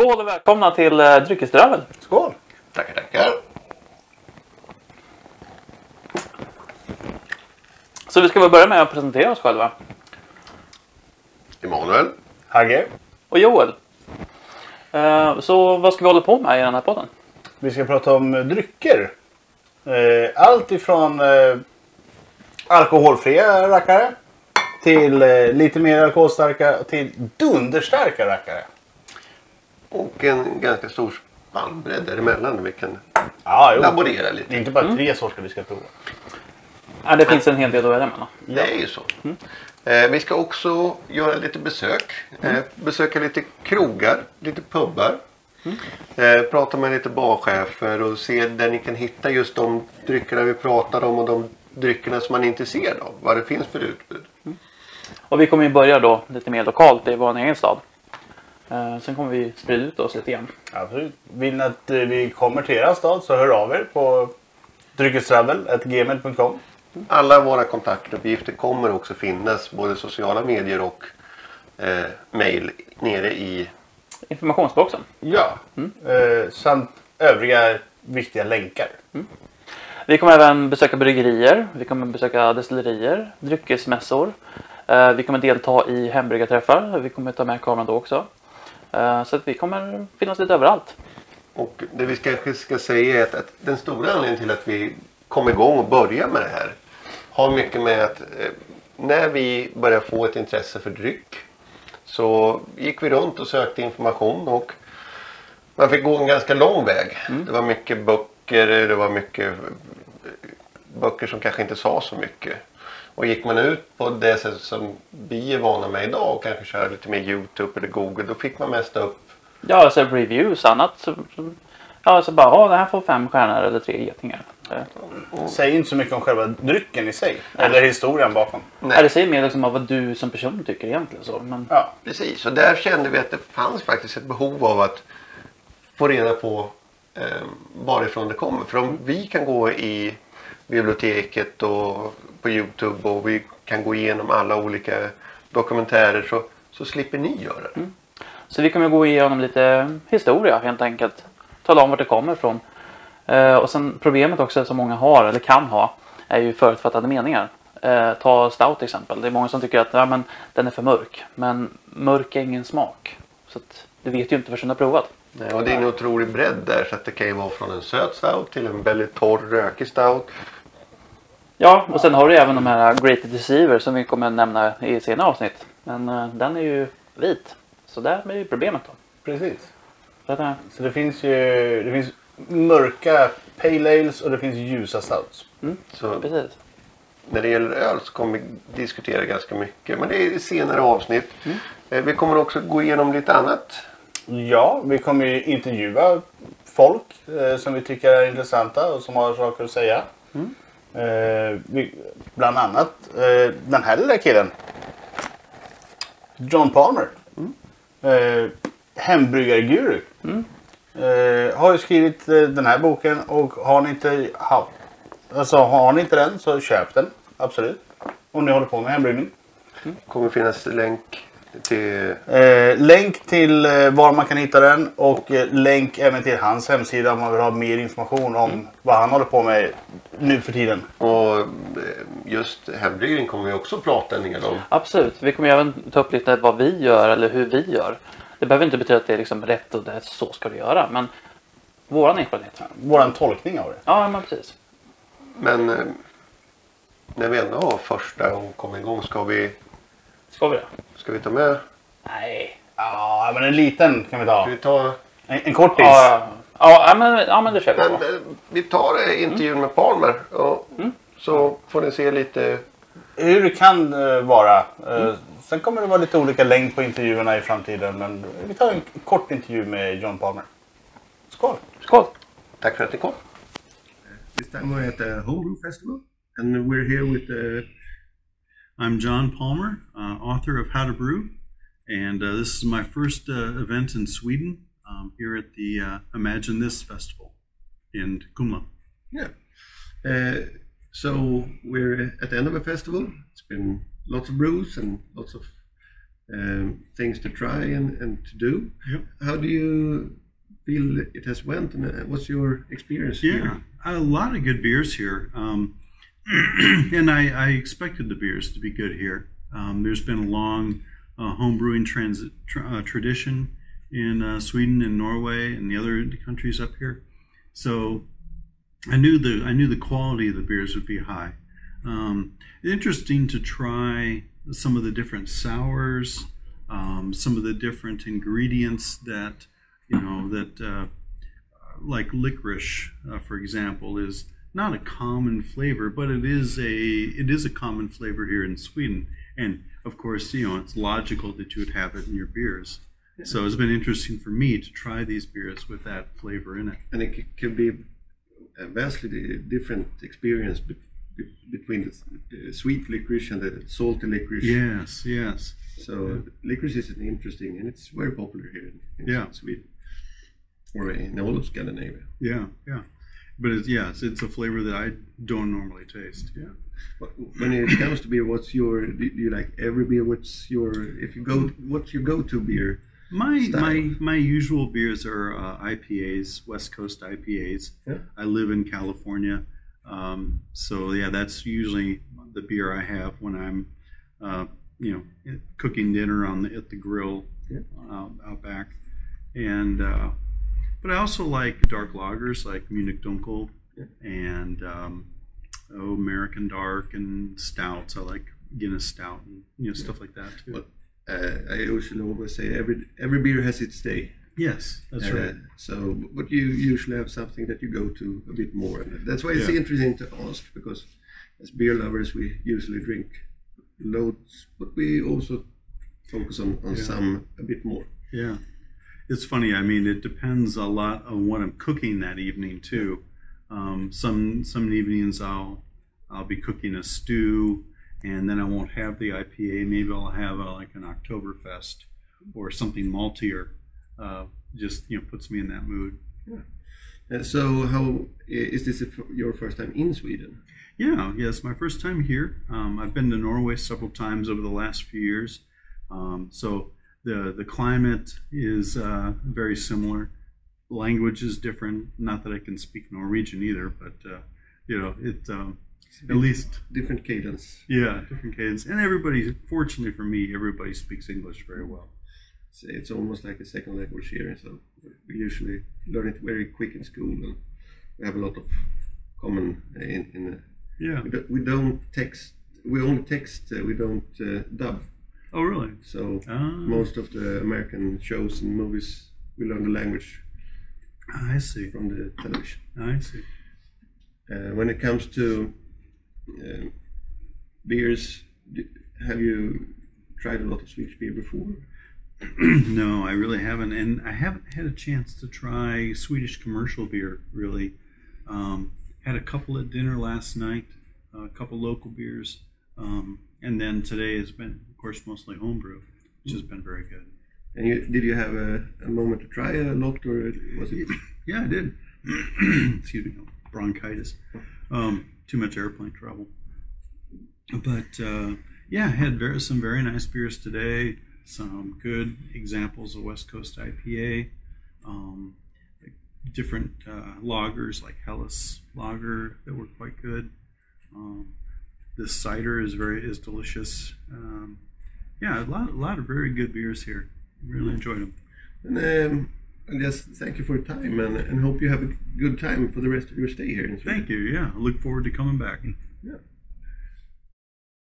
Skål och välkomna till Dryckesdravel. Skål! Tackar, tackar. Så vi ska väl börja med att presentera oss själva. Emanuel. Hagge. Och Joel. Så vad ska vi hålla på med i den här podden? Vi ska prata om drycker. Allt ifrån alkoholfria rackare till lite mer alkoholstarka till dunderstarka rackare. Och en ganska stor spannbredd däremellan. Vi kan Jo. laborera lite. Det är inte bara 3 sorter vi ska prova. Ja, det finns en hel del att välja med. Det är ju så. Vi ska också göra lite besök. Besöka lite krogar, lite pubbar. Prata med lite barchefer och se där ni kan hitta just de dryckerna vi pratar om och de dryckerna som man är intresserad av. Vad det finns för utbud. Och vi kommer ju börja då lite mer lokalt i vår egen stad. Sen kommer vi sprida ut oss lite grann. Absolut. Vill ni att vi kommer till er stad så hör av er på dryckesdravel@gmail.com. Alla våra kontaktuppgifter kommer också finnas både sociala medier och mail nere i Informationsboxen. Ja. Samt övriga viktiga länkar. Vi kommer även besöka bryggerier. Vi kommer besöka destillerier, dryckesmässor. Vi kommer delta i hembryggarträffar. Vi kommer ta med kameran då också. Så att vi kommer finnas lite överallt. Och det vi kanske ska säga är att den stora anledningen till att vi kom igång och började med det här har mycket med att när vi började få ett intresse för dryck så gick vi runt och sökte information och man fick gå en ganska lång väg. Det var mycket böcker, det var mycket böcker som kanske inte sa så mycket. Och gick man ut på det sätt som vi är vana med idag och kanske köra lite mer YouTube eller Google, då fick man mest upp. Ja, alltså reviews annat. Så bara, det här får 5 stjärnor eller 3 getingar. Säg inte så mycket om själva drycken i sig. Eller historien bakom. Nej. Det säger mer liksom av vad du som person tycker egentligen. Så. Men... Ja, precis. Och där kände vi att det fanns faktiskt ett behov av att få reda på varifrån det kommer. För om vi kan gå i biblioteket och på YouTube och vi kan gå igenom alla olika dokumentärer så slipper ni göra det. Så vi kommer gå igenom lite historia helt enkelt. Tala om vart det kommer ifrån. Och sen problemet också som många har eller kan ha är ju förutfattade meningar. Ta stout till exempel. Det är många som tycker att men, den är för mörk. Men mörk är ingen smak. Så att, du vet ju inte förrän du har provat. Nej, och det är en otrolig bredd där så att det kan ju vara från en söt stout till en väldigt torr rökig stout. Ja, och sen har du även de här Great Deceiver som vi kommer nämna i senare avsnitt. Men den är ju vit. Så där är ju problemet då. Precis. Så det finns mörka pale ales och det finns ljusa stouts. Så precis. När det gäller öl så kommer vi diskutera ganska mycket. Men det är senare avsnitt. Vi kommer också gå igenom lite annat. Ja, vi kommer ju intervjua folk som vi tycker är intressanta och som har saker att säga. Bland annat den här lilla killen. John Palmer. Hembryggarguru. Har ju skrivit den här boken och har ni inte den så köp den. Absolut. Om ni håller på med hembryggning. Kommer finnas länk till var man kan hitta den och länk även till hans hemsida om man vill ha mer information om vad han håller på med nu för tiden. Och just hembryggning kommer vi också prata en del om. Absolut. Vi kommer även ta upp lite vad vi gör eller hur vi gör. Det behöver inte betyda att det är liksom rätt och det så ska du göra. Men våran erfarenhet. Våran tolkning av det. Ja, men precis. Men när vi ändå har första gången kommit igång ska vi det? Ta med? Nej. Ja, men en liten kan vi ta. Ska vi ta en kortis? Ja, men det kör vi på. Vi tar intervjun med Palmer och så får ni se lite hur det kan vara. Sen kommer det vara lite olika längd på intervjuerna i framtiden. Men vi tar en kort intervju med John Palmer. Skål! Skål! Tack för att ni kom. This time we're at the Homebrew Festival and we're here with I'm John Palmer, author of How to Brew, and this is my first event in Sweden here at the Imagine This Festival in Kumla. Yeah. So we're at the end of a festival. It's been lots of brews and lots of things to try and to do. Yep. How do you feel it has went, and what's your experience here? A lot of good beers here, and I expected the beers to be good here. There's been a long homebrewing tradition in Sweden and Norway and the other countries up here, so I knew the quality of the beers would be high. Interesting to try some of the different sours, some of the different ingredients that like licorice, for example, is not a common flavor, but it is a common flavor here in Sweden. And of course, it's logical that you would have it in your beers. Yeah. So it's been interesting for me to try these beers with that flavor in it. And it can be a vastly different experience between the sweet licorice and the salty licorice. Yes, yes. So licorice is interesting, and it's very popular here in Sweden, or in all of Scandinavia. Yeah, yeah. But it's a flavor that I don't normally taste. Yeah. But when it comes to beer, do you like every beer? What's your go-to beer? My usual beers are IPAs, West Coast IPAs. Yeah. I live in California, so that's usually the beer I have when I'm cooking dinner at the grill out back, and but I also like dark lagers like Munich Dunkel and American Dark and stouts. I like Guinness Stout and stuff like that too. But I usually always say every beer has its day. Yes, that's right. So, but you usually have something that you go to a bit more, and that's why it's interesting to ask, because as beer lovers we usually drink loads, but we also focus on some a bit more. Yeah, it's funny. I mean, it depends a lot on what I'm cooking that evening too. Some evenings I'll be cooking a stew, and then I won't have the IPA. Maybe I'll have like an Oktoberfest or something maltier. Just puts me in that mood. Yeah. So how is this your first time in Sweden? Yeah, it's my first time here. I've been to Norway several times over the last few years. So the climate is very similar. Language is different. Not that I can speak Norwegian either, but it's at least different cadence. Yeah, different cadence. And fortunately for me, everybody speaks English very well. It's almost like a second language here. So we usually learn it very quick in school, and we have a lot of common in we don't text. We only text. We don't dub. Oh, really? So most of the American shows and movies, we learn the language. I see. From the television. I see. When it comes to beers, have you tried a lot of Swedish beer before? No, I really haven't, and I haven't had a chance to try Swedish commercial beer, really. Had a couple at dinner last night, a couple local beers, and then today has been, of course, mostly homebrew, which has been very good. And did you have a moment to try a lot, or was it? Yeah, I did. Excuse me, bronchitis. Too much airplane travel. But I had some very nice beers today. Some good examples of West Coast IPA. Different lagers like Helles lager that were quite good. This cider is delicious. A lot of very good beers here. Really enjoyed them. And just thank you for your time, and hope you have a good time for the rest of your stay here in Sweden. Thank you. Yeah, I look forward to coming back. Yeah.